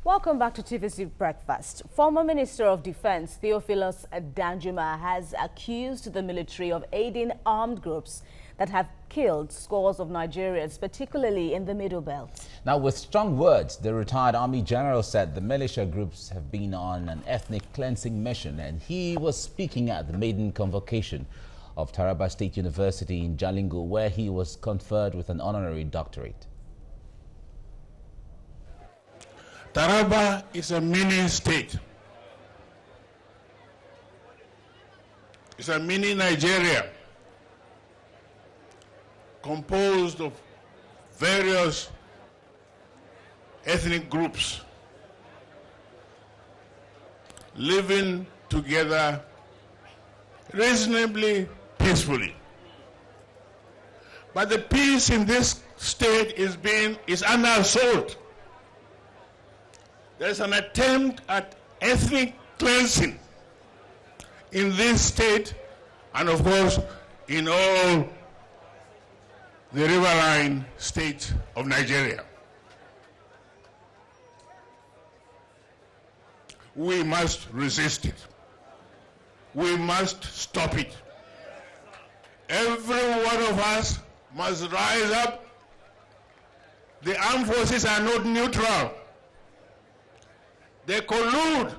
Welcome back to TVC Breakfast. Former Minister of Defense Theophilus Danjuma has accused the military of aiding armed groups that have killed scores of Nigerians, particularly in the Middle Belt. Now, with strong words, the retired Army General said the militia groups have been on an ethnic cleansing mission, and he was speaking at the maiden convocation of Taraba State University in Jalingo, where he was conferred with an honorary doctorate. Taraba is a mini state. It's a mini Nigeria composed of various ethnic groups living together reasonably peacefully. But the peace in this state is under assault. There's an attempt at ethnic cleansing in this state and, of course, in all the riverine states of Nigeria. We must resist it. We must stop it. Every one of us must rise up. The armed forces are not neutral. They collude.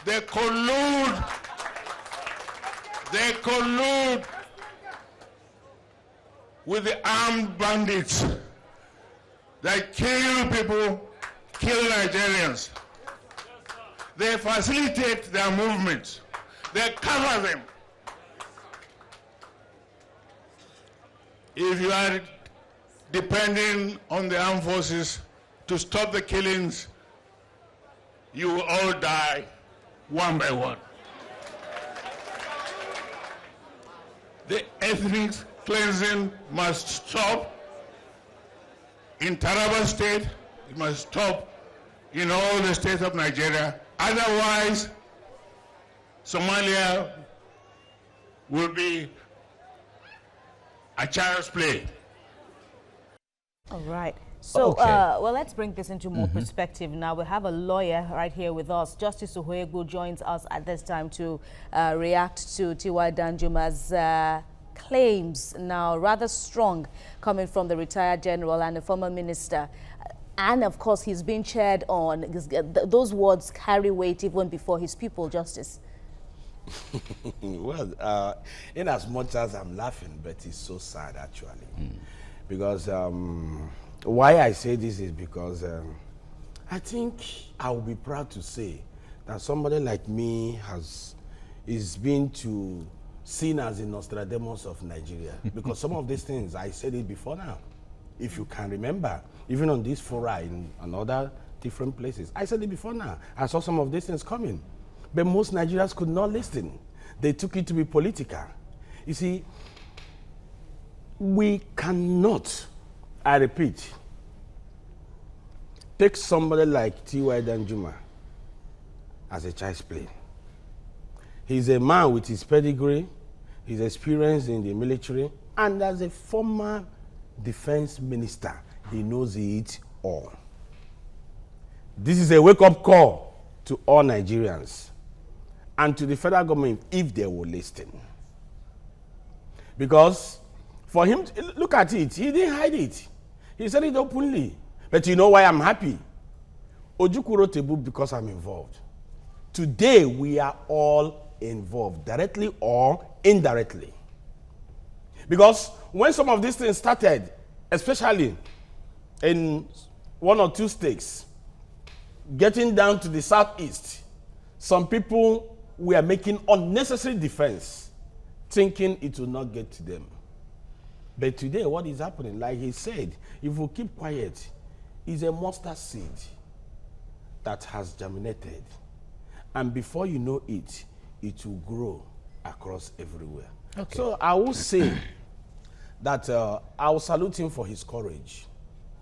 They collude. They collude with the armed bandits that kill people, kill Nigerians. They facilitate their movements. They cover them. If you are depending on the armed forces to stop the killings, you will all die one by one. The ethnic cleansing must stop in Taraba State. It must stop in all the states of Nigeria. Otherwise, Somalia will be a child's play. All right. So, well, let's bring this into more perspective now. We have a lawyer right here with us. Justice Uhuegbu joins us at this time to react to T.Y. Danjuma's claims, now rather strong, coming from the retired general and the former minister. And, of course, he's been cheered on. Those words carry weight even before his people, Justice. Well, in as much as I'm laughing, but it's so sad, actually. Because why I say this is because I think I will be proud to say that somebody like me is being seen as the Nostradamus of Nigeria. Because some of these things, I said it before now. If you can remember, even on this forum and other different places, I said it before now. I saw some of these things coming. But most Nigerians could not listen. They took it to be political. You see, we cannot, I repeat, take somebody like T.Y. Danjuma as a child's play. He's a man with his pedigree, his experience in the military, and as a former defense minister, he knows it all. This is a wake-up call to all Nigerians and to the federal government if they will listen. Because for him, look at it, he didn't hide it. He said it openly. But you know why I'm happy? Ojukwu wrote a book because I'm involved. Today, we are all involved, directly or indirectly. Because when some of these things started, especially in one or two states, getting down to the southeast, some people were making unnecessary defense, thinking it will not get to them. But today, what is happening, like he said, if we keep quiet, is a mustard seed that has germinated. And before you know it, it will grow across everywhere. Okay. So I will say that I will salute him for his courage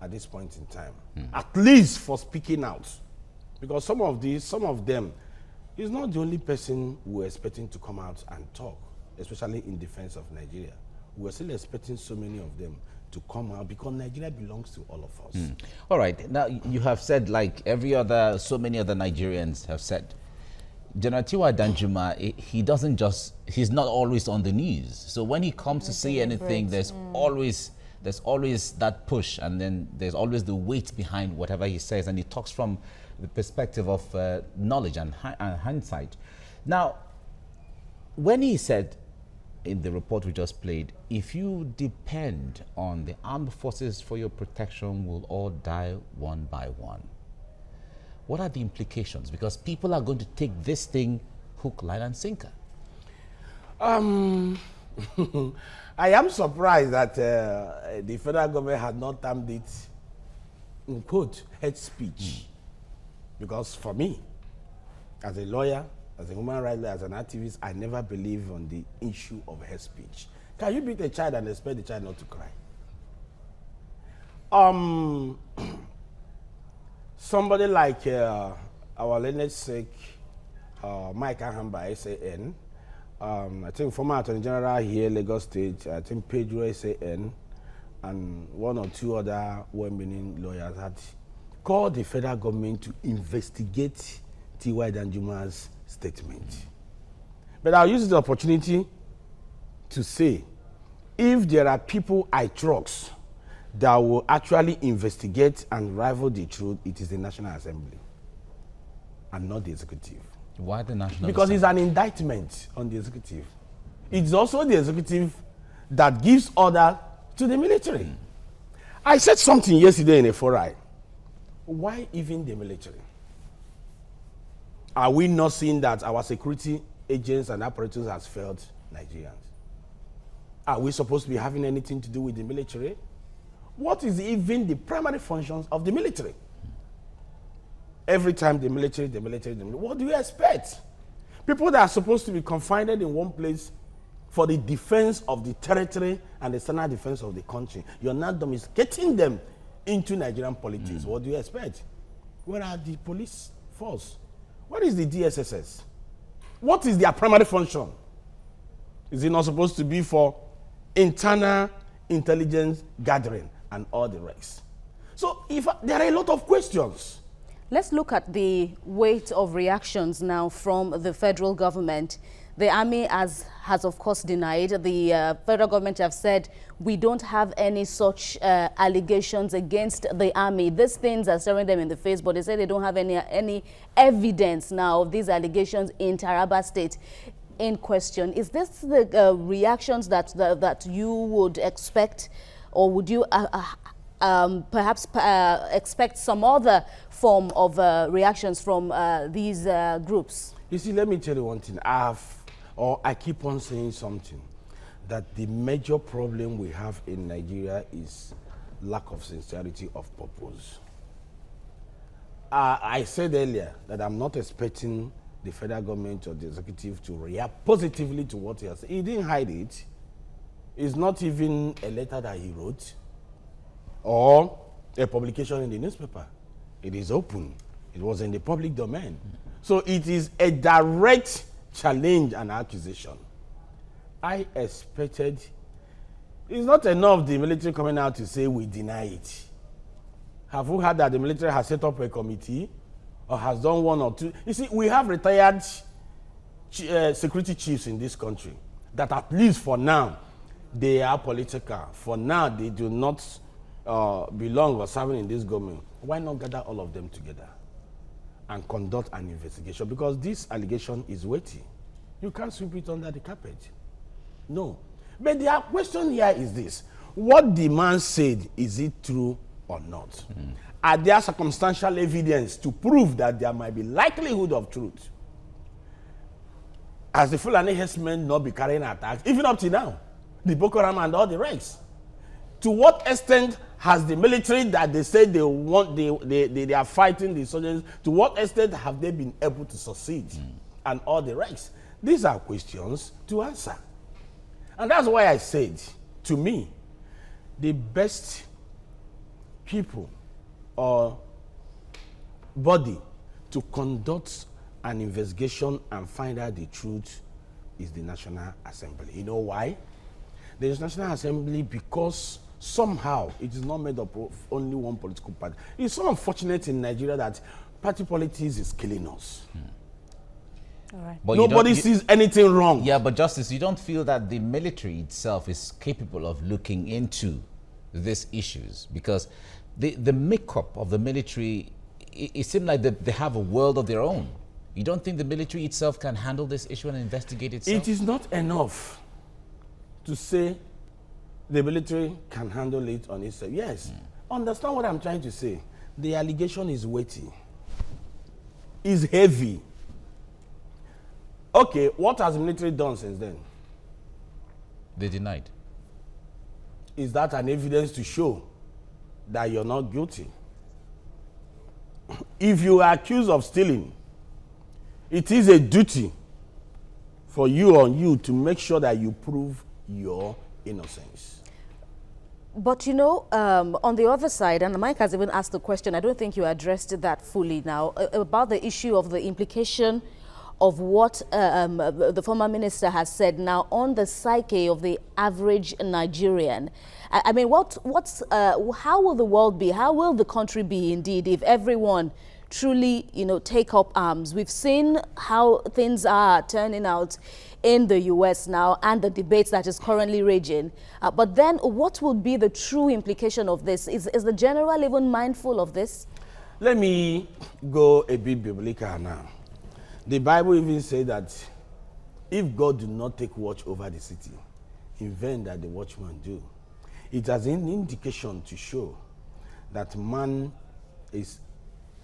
at this point in time, at least for speaking out. Because some of them, he's not the only person we're expecting to come out and talk, especially in defense of Nigeria. we're still expecting so many of them to come out because Nigeria belongs to all of us. All right. Now, you have said, like so many other Nigerians have said, General Tiwa Danjuma, he's not always on the news. So when he comes to say anything, there's always that push, and then there's always the weight behind whatever he says, and he talks from the perspective of knowledge and hindsight. Now, when he said in the report we just played, if you depend on the armed forces for your protection, we'll all die one by one. What are the implications? Because people are going to take this thing hook, line, and sinker. I am surprised that the federal government had not termed it, in quote, hate speech. Because for me, as a lawyer, as a human rights lawyer, as an activist, I never believe on the issue of hate speech. Can you beat a child and expect the child not to cry? Somebody like our lineage sake, Mike Ahamba, SAN, I think former Attorney General here, Lagos State, I think Pedro, SAN, and one or two other well-meaning lawyers had called the federal government to investigate T.Y. Danjuma's statement. But I'll use the opportunity to say, if there are people I trust that will actually investigate and rival the truth, it is the National Assembly and not the executive. Why the National Because Assembly? it's an indictment on the executive. It's also the executive that gives order to the military. I said something yesterday in a forum. Why even the military? Are we not seeing that our security agents and apparatus has failed Nigerians? Are we supposed to be having anything to do with the military? What is even the primary functions of the military? Every time the military, what do you expect? People that are supposed to be confined in one place for the defense of the territory and the external defense of the country, you're not domesticating them into Nigerian politics. What do you expect? Where are the police force? What is the DSSS? What is their primary function? Is it not supposed to be for internal intelligence gathering and all the rest? So there are a lot of questions. Let's look at the weight of reactions now from the federal government. The army has of course denied. The federal government have said we don't have any such allegations against the army. These things are staring them in the face, but they say they don't have any evidence now of these allegations in Taraba State in question. Is this the reactions that you would expect, or would you perhaps expect some other form of reactions from these groups? You see, let me tell you one thing. I keep on saying something, that the major problem we have in Nigeria is lack of sincerity of purpose. I said earlier that I'm not expecting the federal government or the executive to react positively to what he has said. He didn't hide it. It's not even a letter that he wrote or a publication in the newspaper. It is open. It was in the public domain. So it is a direct challenge and accusation. I expected, it's not enough the military coming out to say we deny it. Have you heard that the military has set up a committee or has done one or two? You see, we have retired security chiefs in this country that at least for now, they are political. For now, they do not belong or serving in this government. Why not gather all of them together and conduct an investigation? Because this allegation is weighty. You can't sweep it under the carpet. No. But the question here is this. What the man said, is it true or not? Are there circumstantial evidence to prove that there might be likelihood of truth? Has the Fulani herdsmen not be carrying attacks, even up to now? The Boko Haram and all the rest. To what extent has the military that they say they want, they are fighting the soldiers, to what extent have they been able to succeed? And all the rest? These are questions to answer. And that's why I said, to me, the best people or body to conduct an investigation and find out the truth is the National Assembly. You know why? There is National Assembly because somehow it is not made up of only one political party. It's so unfortunate in Nigeria that party politics is killing us. All right. But Nobody sees anything wrong. Yeah, but Justice, you don't feel that the military itself is capable of looking into these issues? Because the makeup of the military, it seems like they have a world of their own. You don't think the military itself can handle this issue and investigate itself? It is not enough to say the military can handle it on itself. Yes, understand what I'm trying to say. The allegation is weighty, is heavy. Okay, what has the military done since then? They denied. Is that an evidence to show that you're not guilty? If you are accused of stealing, it is a duty for you to make sure that you prove your innocence. But you know, on the other side, and Mike has even asked the question, I don't think you addressed that fully now, about the issue of the implication of what the former minister has said now on the psyche of the average Nigerian. I mean, how will the world be? How will the country be indeed if everyone truly, take up arms? We've seen how things are turning out in the US now and the debates that is currently raging. But then what would be the true implication of this? Is the general even mindful of this? Let me go a bit biblical now. The Bible even says that if God do not take watch over the city, in vain that the watchman do. It has an indication to show that man is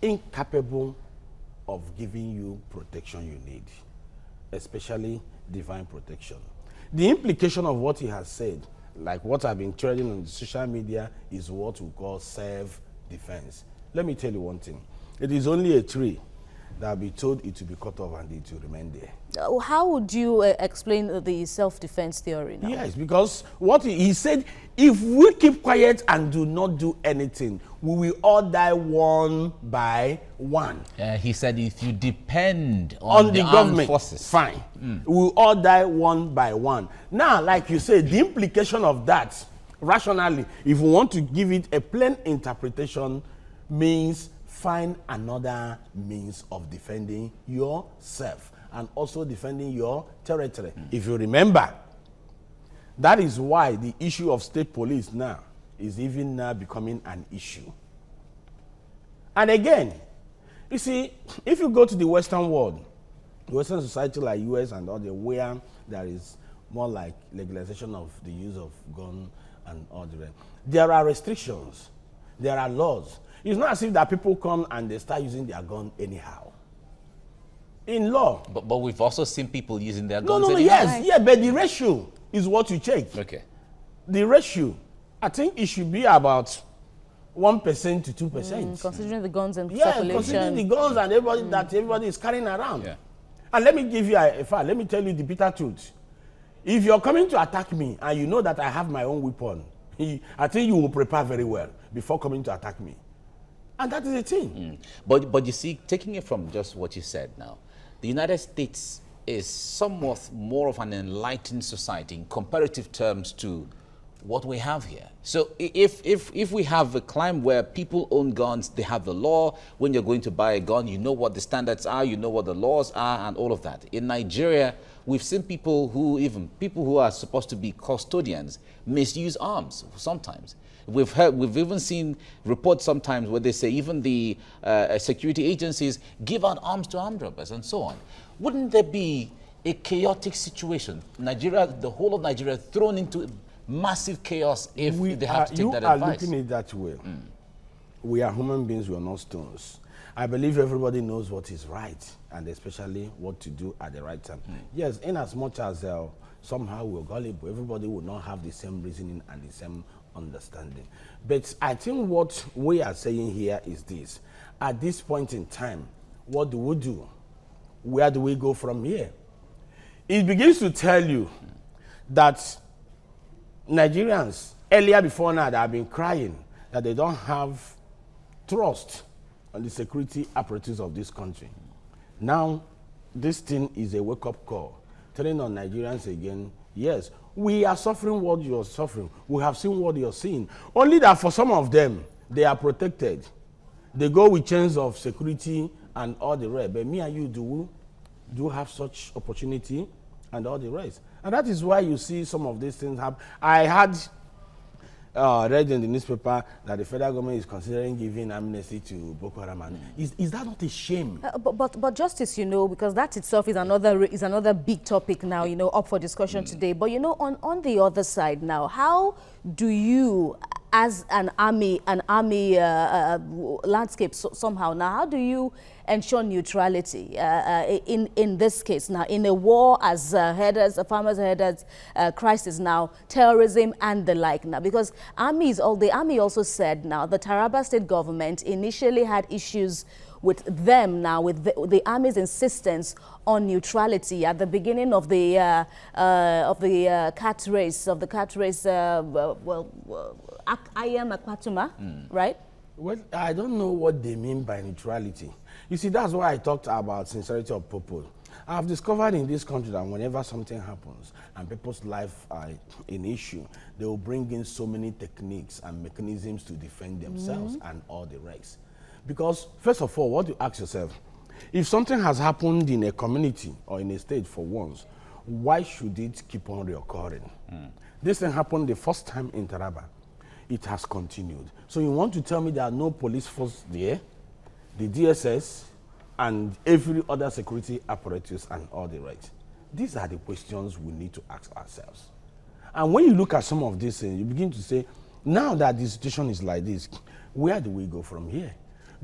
incapable of giving you protection you need, especially divine protection. The implication of what he has said, like what I've been trading on social media, is what we call self-defense. Let me tell you one thing. It is only a tree that will be told it will be cut off and it will remain there. How would you explain the self-defense theory now? Yes, because what he said, if we keep quiet and do not do anything, we will all die one by one. He said if you depend on the government forces, fine. We will all die one by one. Now, like you said, the implication of that, rationally, if we want to give it a plain interpretation, means find another means of defending yourself and also defending your territory. If you remember, that is why the issue of state police now is even now becoming an issue. And again, you see, if you go to the Western world, Western society like US and all the where there is more like legalization of the use of gun and all the rest, there are restrictions, there are laws. It's not as if that people come and they start using their gun anyhow. In law. But we've also seen people using their guns. No, yes, yeah, but the ratio is what you check. Okay. The ratio, I think it should be about 1% to 2%. Considering the guns and Yeah, circulation. considering the guns and everybody that everybody is carrying around. Yeah. And let me give you a fact. Let me tell you the bitter truth. If you're coming to attack me and you know that I have my own weapon, I think you will prepare very well before coming to attack me. And that is the thing. But you see, taking it from just what you said now, the United States is somewhat more of an enlightened society in comparative terms to what we have here. So if we have a climate where people own guns, they have the law. When you're going to buy a gun, you know what the standards are, you know what the laws are, and all of that. In Nigeria, we've seen people who are supposed to be custodians misuse arms sometimes. We've even seen reports sometimes where they say even the security agencies give out arms to armed robbers and so on. Wouldn't there be a chaotic situation? Nigeria, the whole of Nigeria, thrown into massive chaos if they have to take that advice? You are looking at it that way. We are human beings, we are not stones. I believe everybody knows what is right and especially what to do at the right time. Yes, in as much as somehow we're gullible, everybody will not have the same reasoning and the same understanding. But I think what we are saying here is this. At this point in time, what do we do? Where do we go from here? It begins to tell you that Nigerians, earlier before now, they have been crying that they don't have trust on the security apparatus of this country. Now, this thing is a wake-up call, telling on Nigerians again, Yes, we are suffering what you're suffering. We have seen what you're seeing. Only that for some of them, they are protected. They go with chains of security and all the rest. But me and you do have such opportunity and all the rest. And that is why you see some of these things happen. I had read in the newspaper that the federal government is considering giving amnesty to Boko Haram. Is that not a shame? But Justice, you know, because that itself is another big topic now, you know, up for discussion today. But, you know, on the other side now, how do you, as an army landscape somehow now, how do you ensure neutrality in this case now, in a war as headers, farmers headers, crisis now, terrorism and the like now? Because the army also said now the Taraba state government initially had issues with them now, with the army's insistence on neutrality at the beginning of the cat race, I am Akwatuma, right? Well, I don't know what they mean by neutrality. You see, that's why I talked about sincerity of purpose. I've discovered in this country that whenever something happens and people's life are an issue, they will bring in so many techniques and mechanisms to defend themselves and all the rest. Because, first of all, what you ask yourself, if something has happened in a community or in a state for once, why should it keep on reoccurring? This thing happened the first time in Taraba. It has continued. So you want to tell me there are no police force there, the DSS, and every other security apparatus and all the rest? These are the questions we need to ask ourselves. And when you look at some of these things, you begin to say, now that the situation is like this, where do we go from here?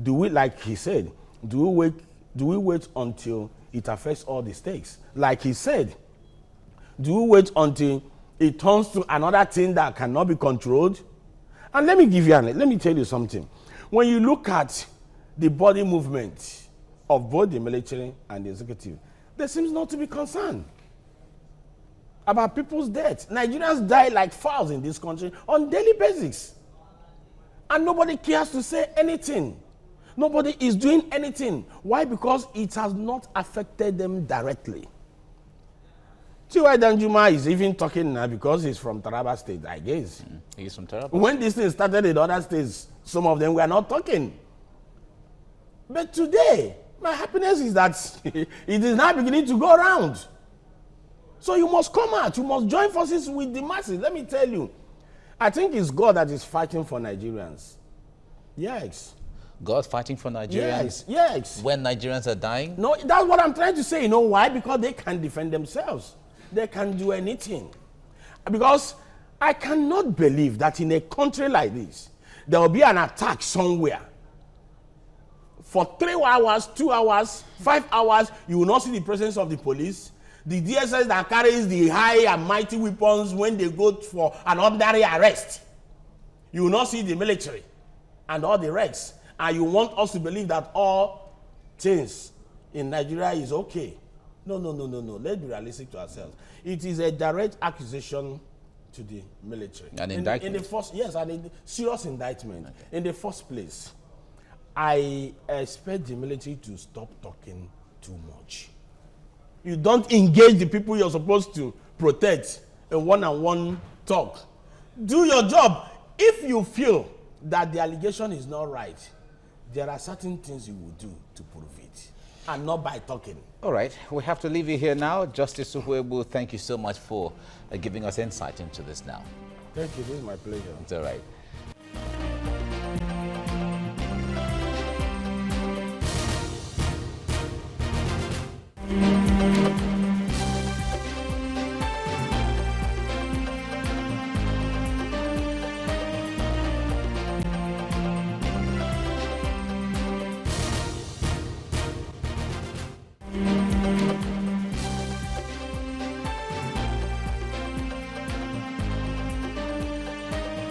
Do we, like he said, do we wait until it affects all the states? Like he said, do we wait until it turns to another thing that cannot be controlled? And let me tell you something. When you look at the body movement of both the military and the executive, there seems not to be concern about people's deaths. Nigerians die like fowls in this country on daily basis. And nobody cares to say anything. Nobody is doing anything. Why? Because it has not affected them directly. See why Danjuma is even talking now, because he's from Taraba State, I guess. He's from Taraba. When this thing started in other states, some of them were not talking. But today, my happiness is that it is now beginning to go around. So you must come out. You must join forces with the masses. Let me tell you, I think it's God that is fighting for Nigerians. Yes. God fighting for Nigerians? Yes, yes. When Nigerians are dying? No, that's what I'm trying to say. You know why? Because they can defend themselves. They can do anything. Because I cannot believe that in a country like this, there will be an attack somewhere. For 3 hours, 2 hours, 5 hours, you will not see the presence of the police. The DSS that carries the high and mighty weapons when they go for an ordinary arrest. You will not see the military and all the rest. And you want us to believe that all things in Nigeria is okay. No. Let's be realistic to ourselves. It is a direct accusation to the military. An indictment? A serious indictment. Okay. In the first place, I expect the military to stop talking too much. You don't engage the people you're supposed to protect in one-on-one talk. Do your job. If you feel that the allegation is not right, there are certain things you will do to prove it, and not by talking. All right, we have to leave you here now. Justice Uhuebu, thank you so much for giving us insight into this now. Thank you, this is my pleasure. It's all right.